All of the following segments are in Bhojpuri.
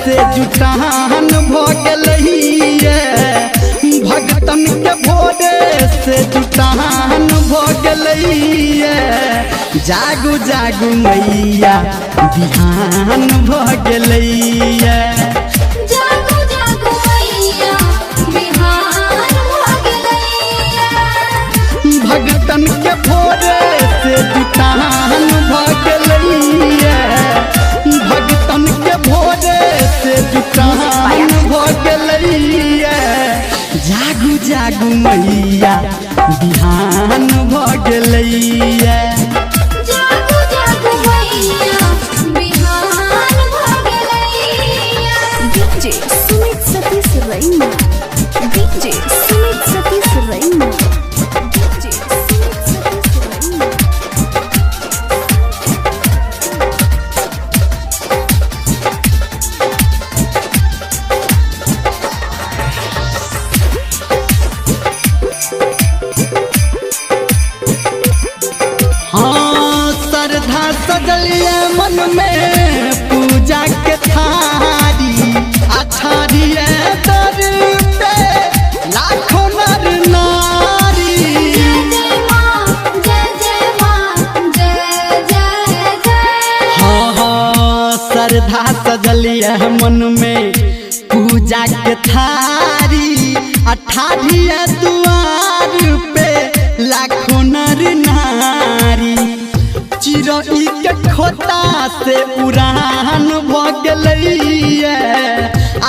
से जुटान भ गेलैया भगतन के भोरे से जुटान भ गेलैया जागू जागू मैया बिहान भ गेलैया जागो जागो मैया बिहान भ गेलैया भगतन के भोरे से जुटान भ गेलैया भगतन के भोरे से जुटान भ गेलैया जागू जागू मैया बिहान भ गेलैया जागो जागो मैया बिहान भ गेलैया डीजे सुमित सतीश रैना डीजे सुमित सतीश रैना डीजे सुमित सतीश रैना हाँ श्रद्धा सजलिए मन में पूजा के थारी अठारिए दर पे लाखों नर नारी जय मां जय मां जय जय जय हाँ हाँ श्रद्धा सजलिए मन में पूजा के थारी अठारिए दुआर पे लाखों नर नारी चिरई के खोता से उड़ान भ गेलैया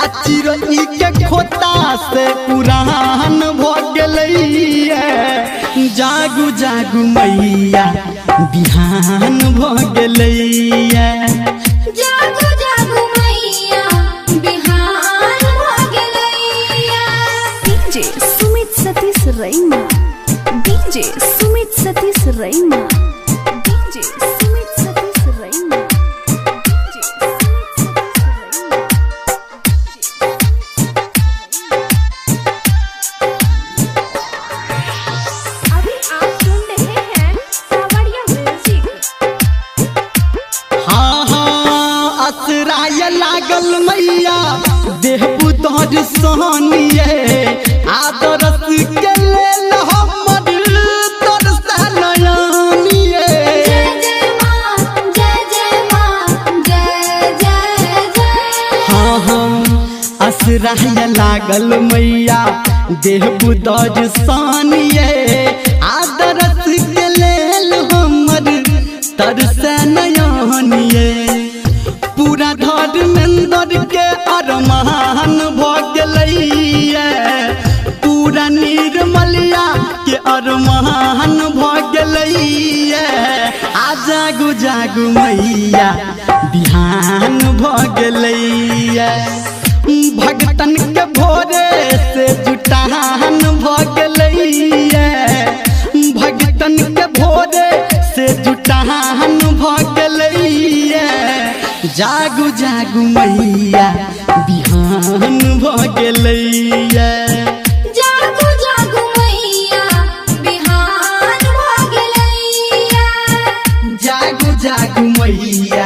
आ चिरई के खोता से उड़ान भ गेलैया जागू जागू मैया बिहान भ गेलैया जागो जागो मैया बिहान भ गेलैया डीजे सुमित सतीश रैना डीजे सुमित सतीश रैना डीजे सुमित सतीश रैना डीजे सुमित सतीश रैना। अभी आप सुन रहे हैं सावरिया म्यूजिक। हाँ हाँ असराय लागल मैया देह पुतर सोनिए आदरस के लेल हमर तरसनयनिए जय मां जय मां जय जय जय हाँ हाँ असराय लागल मैया देह पुतर सोनिए आदरस के लेल हमर तरसनयनिए पूरा धर्मेंद्र के अरमान भ गेलैया पूरा निर्मलिया के अरमान भ गेलैया आ जागू जागू मैया बिहान भ गेलैया भगतन के भोरे से जुटान भ गेलैया भगतन के भोरे से जुटान भ गेलैया जागू जागू मैया बिहान भ गेलैया जागो जागो मैया बिहान भ गेलैया जागू जागू मैया